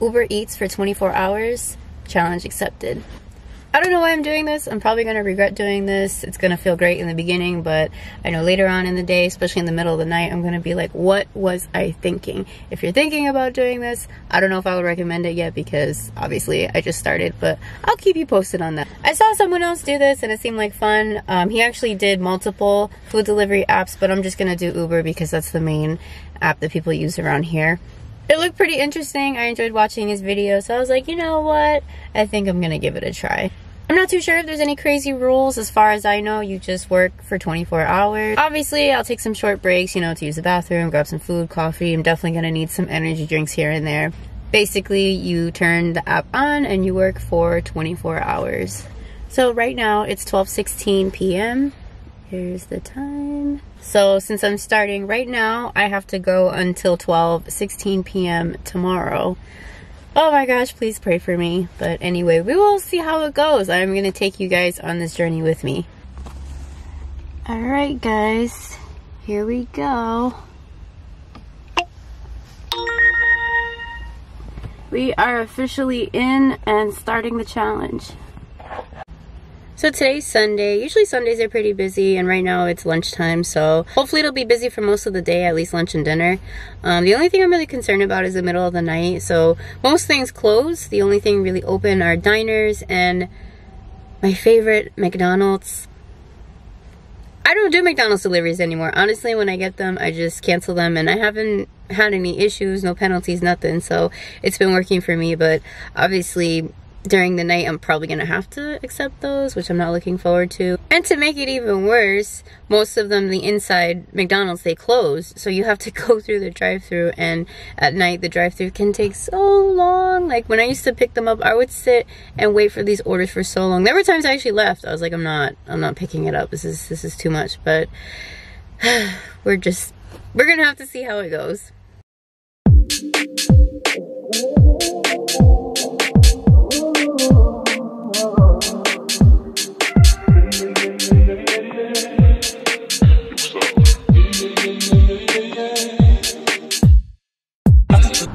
Uber Eats for 24 hours, challenge accepted. I don't know why I'm doing this. I'm probably going to regret doing this. It's going to feel great in the beginning, but I know later on in the day, especially in the middle of the night, I'm going to be like, what was I thinking? If you're thinking about doing this, I don't know if I would recommend it yet because obviously I just started, but I'll keep you posted on that. I saw someone else do this and it seemed like fun. He actually did multiple food delivery apps, but I'm just going to do Uber because that's the main app that people use around here. It looked pretty interesting. I enjoyed watching his video, so I was like, you know what? I think I'm going to give it a try. I'm not too sure if there's any crazy rules. As far as I know, you just work for 24 hours. Obviously, I'll take some short breaks, you know, to use the bathroom, grab some food, coffee. I'm definitely going to need some energy drinks here and there. Basically, you turn the app on and you work for 24 hours. So right now, it's 12:16 p.m. Here's the time. So since I'm starting right now, I have to go until 12:16 p.m. tomorrow. Oh my gosh, please pray for me. But anyway, we will see how it goes. I'm going to take you guys on this journey with me. Alright guys, here we go. We are officially in and starting the challenge. So today's Sunday. Usually Sundays are pretty busy, and right now it's lunchtime, so hopefully it'll be busy for most of the day, at least lunch and dinner. The only thing I'm really concerned about is the middle of the night. So most things close. The only thing really open are diners and my favorite, McDonald's. I don't do McDonald's deliveries anymore. Honestly, when I get them, I just cancel them, and I haven't had any issues, no penalties, nothing. So it's been working for me, but obviously during the night I'm probably gonna have to accept those, which I'm not looking forward to. And to make it even worse, most of them, the inside McDonald's, they close, so you have to go through the drive-thru, and at night the drive-thru can take so long. Like when I used to pick them up, I would sit and wait for these orders for so long. There were times I actually left. I was like, I'm not picking it up. This is too much. But we're gonna have to see how it goes.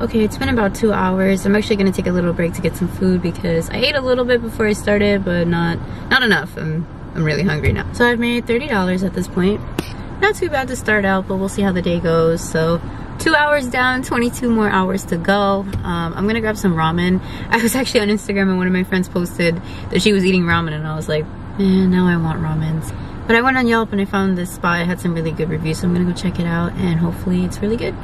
Okay, it's been about 2 hours. I'm actually gonna take a little break to get some food because I ate a little bit before I started, but not enough. I'm really hungry now. So I've made $30 at this point. Not too bad to start out, but we'll see how the day goes. So 2 hours down, 22 more hours to go. I'm gonna grab some ramen. I was actually on Instagram and one of my friends posted that she was eating ramen, and I was like, man, now I want ramens. But I went on Yelp and I found this spot. It had some really good reviews, so I'm gonna go check it out and hopefully it's really good.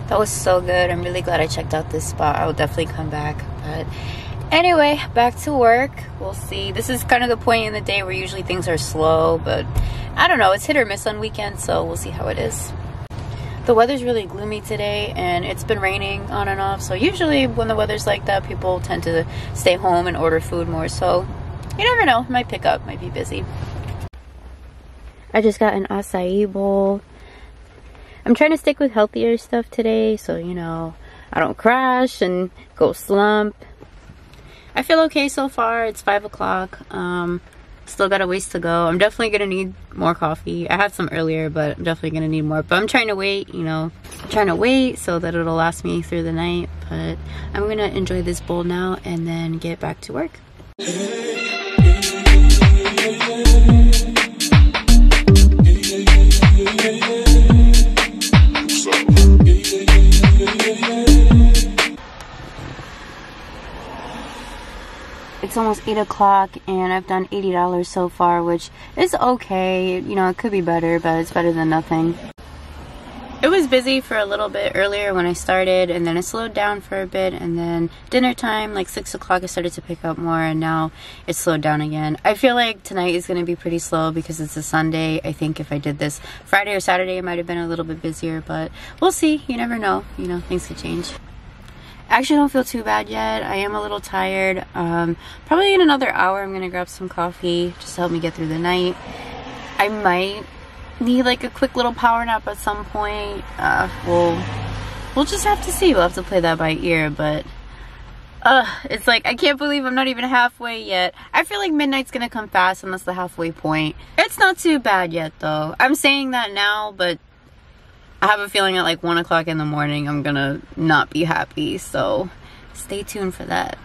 That was so good. I'm really glad I checked out this spot. I will definitely come back. But anyway, back to work. We'll see. This is kind of the point in the day where usually things are slow, but I don't know. It's hit or miss on weekends, so we'll see how it is. The weather's really gloomy today, and it's been raining on and off. So usually when the weather's like that, people tend to stay home and order food more. So you never know. Might pick up. Might be busy. I just got an acai bowl. I'm trying to stick with healthier stuff today, so you know, I don't crash and go slump. I feel okay so far. It's 5 o'clock. Still got a ways to go. I'm definitely gonna need more coffee. I had some earlier, but I'm definitely gonna need more. But I'm trying to wait, you know. I'm trying to wait so that it'll last me through the night. But I'm gonna enjoy this bowl now and then get back to work. It's almost 8 o'clock and I've done $80 so far, which is okay. You know, it could be better, but it's better than nothing. It was busy for a little bit earlier when I started, and then it slowed down for a bit, and then dinner time, like 6 o'clock, I started to pick up more, and now it's slowed down again. I feel like tonight is going to be pretty slow because it's a Sunday. I think if I did this Friday or Saturday, it might have been a little bit busier, but we'll see. You never know. You know, things could change. I actually don't feel too bad yet. I am a little tired. Probably in another hour, I'm going to grab some coffee just to help me get through the night. I might need like a quick little power nap at some point. We'll just have to see. We'll have to play that by ear, but It's like, I can't believe I'm not even halfway yet. I feel like midnight's gonna come fast and that's the halfway point. It's not too bad yet though. I'm saying that now, but I have a feeling at like 1 o'clock in the morning I'm gonna not be happy, so stay tuned for that.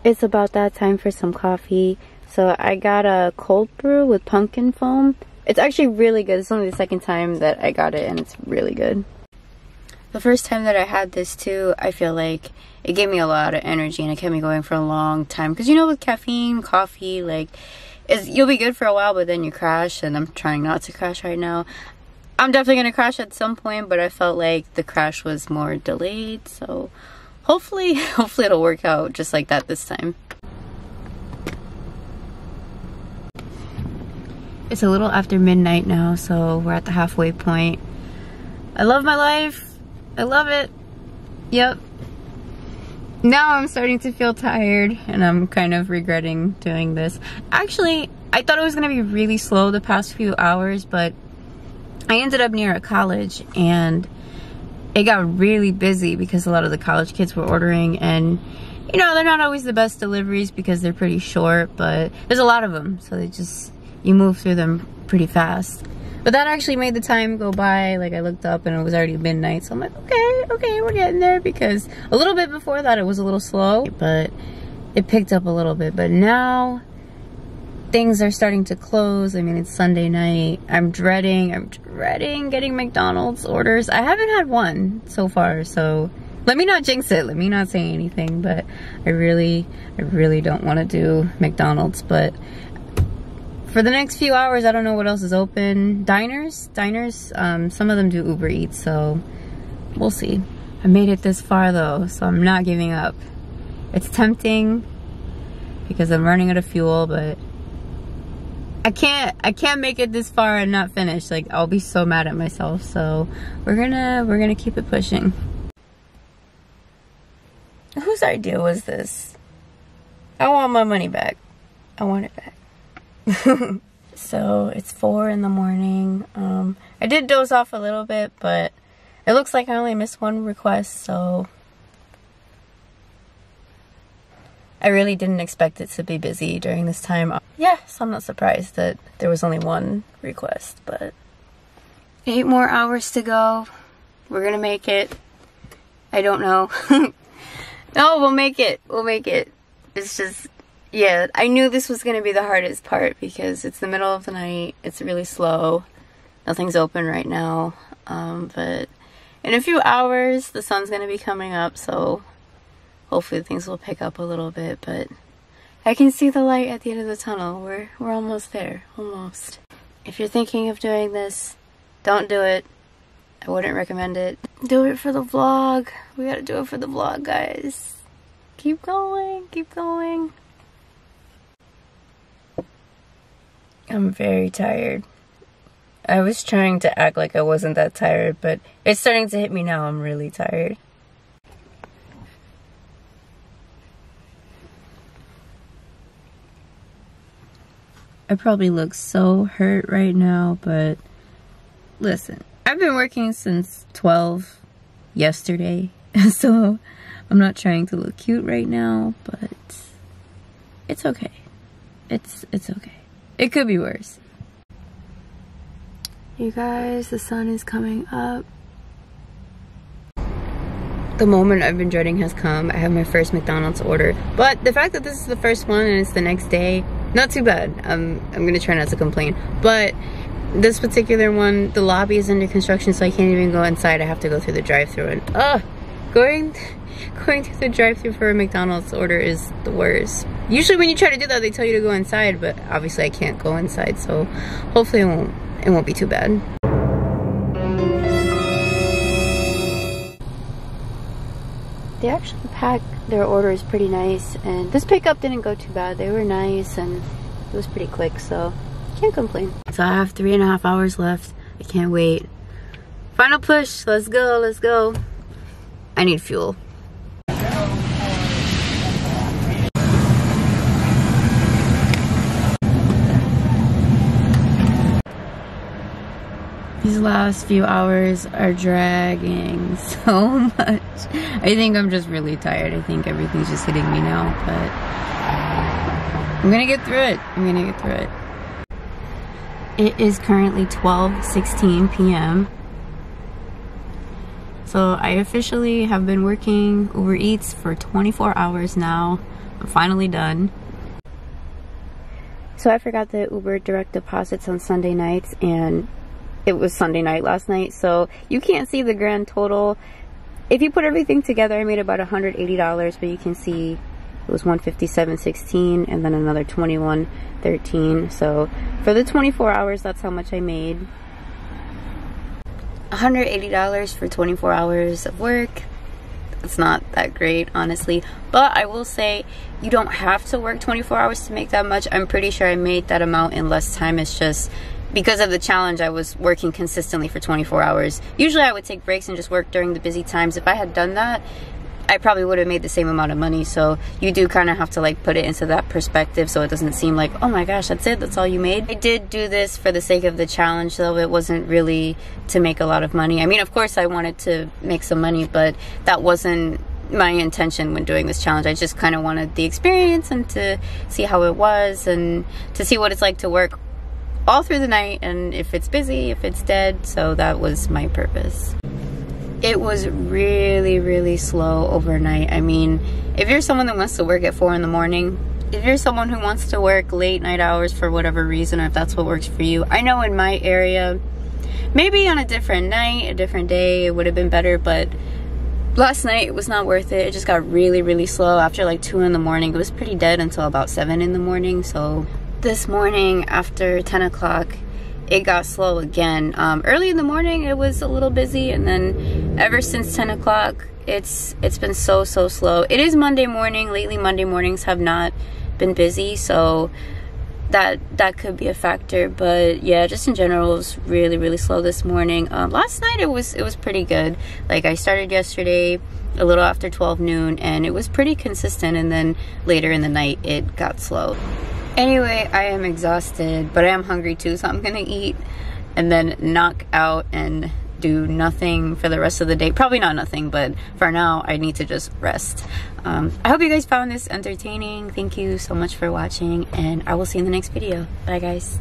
It's about that time for some coffee. So I got a cold brew with pumpkin foam. It's actually really good. It's only the second time that I got it and it's really good. The first time that I had this too, I feel like it gave me a lot of energy and it kept me going for a long time. Because you know, with caffeine, coffee, like, you'll be good for a while, but then you crash, and I'm trying not to crash right now. I'm definitely going to crash at some point, but I felt like the crash was more delayed, so hopefully it'll work out just like that this time. It's a little after midnight now, so we're at the halfway point. I love my life. I love it. Yep. Now I'm starting to feel tired and I'm kind of regretting doing this. Actually, I thought it was gonna be really slow the past few hours, but I ended up near a college and it got really busy because a lot of the college kids were ordering, and you know, they're not always the best deliveries because they're pretty short, but there's a lot of them, so you move through them pretty fast. But that actually made the time go by. Like, I looked up and it was already midnight, so I'm like, okay, we're getting there, because a little bit before that it was a little slow, but it picked up a little bit. But now things are starting to close. I mean, it's Sunday night. I'm dreading getting McDonald's orders. I haven't had one so far, so let me not jinx it. Let me not say anything, but I really don't want to do McDonald's. But for the next few hours, I don't know what else is open. Diners, some of them do Uber Eats, so we'll see. I made it this far though, so I'm not giving up. It's tempting because I'm running out of fuel, but I can't make it this far and not finish. Like, I'll be so mad at myself. So we're gonna keep it pushing. Whose idea was this? I want my money back. I want it back. So it's 4 in the morning. I did doze off a little bit, but it looks like I only missed one request, so I really didn't expect it to be busy during this time. Yeah, so I'm not surprised that there was only one request, but 8 more hours to go. We're gonna make it. I don't know. No, we'll make it. We'll make it. It's just, yeah, I knew this was gonna be the hardest part because it's the middle of the night. It's really slow. Nothing's open right now. But in a few hours, the sun's gonna be coming up, so hopefully things will pick up a little bit, but I can see the light at the end of the tunnel. We're almost there, almost. If you're thinking of doing this, don't do it. I wouldn't recommend it. Do it for the vlog. We gotta do it for the vlog, guys. Keep going, keep going. I'm very tired. I was trying to act like I wasn't that tired, but it's starting to hit me now. I'm really tired. I probably look so hurt right now, but listen, I've been working since 12 yesterday, so I'm not trying to look cute right now, but it's okay. It's okay. It could be worse. You guys, the sun is coming up. The moment I've been dreading has come. I have my first McDonald's order, but the fact that this is the first one and it's the next day, not too bad. I'm gonna try not to complain, but this particular one, the lobby is under construction, so I can't even go inside. I have to go through the drive-thru, and going through the drive-thru for a McDonald's order is the worst. Usually when you try to do that, they tell you to go inside, but obviously I can't go inside, so hopefully it won't be too bad. They actually pack their orders pretty nice, and this pickup didn't go too bad. They were nice and it was pretty quick, so can't complain. So I have 3.5 hours left. I can't wait. Final push. Let's go, let's go. I need fuel. These last few hours are dragging so much. I think I'm just really tired. I think everything's just hitting me now, but I'm gonna get through it. I'm gonna get through it. It is currently 12:16 p.m. So I officially have been working Uber Eats for 24 hours now. I'm finally done. So I forgot that Uber direct deposits on Sunday nights, and it was Sunday night last night, so you can't see the grand total. If you put everything together, I made about $180, but you can see it was $157.16 and then another $21.13. So for the 24 hours, that's how much I made. $180 for 24 hours of work. It's not that great, honestly, but I will say you don't have to work 24 hours to make that much. I'm pretty sure I made that amount in less time. It's just because of the challenge, I was working consistently for 24 hours. Usually I would take breaks and just work during the busy times. If I had done that, I probably would have made the same amount of money. So you do kind of have to like put it into that perspective so it doesn't seem like, oh my gosh, that's it, that's all you made. I did do this for the sake of the challenge, though. It wasn't really to make a lot of money. I mean, of course I wanted to make some money, but that wasn't my intention when doing this challenge. I just kind of wanted the experience and to see how it was and to see what it's like to work all through the night, and if it's busy, if it's dead. So that was my purpose. It was really, really slow overnight. I mean, if you're someone that wants to work at 4 in the morning, if you're someone who wants to work late night hours for whatever reason, or if that's what works for you, I know in my area, maybe on a different night, a different day, it would have been better, but last night it was not worth it. It just got really, really slow. After like 2 in the morning, it was pretty dead until about 7 in the morning. So this morning after 10 o'clock, it got slow again. Early in the morning, it was a little busy, and then ever since 10 o'clock, it's been so slow. It is Monday morning. Lately, Monday mornings have not been busy, so that could be a factor. But yeah, just in general, it was really, really slow this morning. Last night, it was pretty good. Like, I started yesterday a little after 12 noon, and it was pretty consistent, and then later in the night, it got slow. Anyway, I am exhausted, but I am hungry too, so I'm gonna eat and then knock out and do nothing for the rest of the day. Probably not nothing, but for now, I need to just rest. I hope you guys found this entertaining. Thank you so much for watching, and I will see you in the next video. Bye, guys.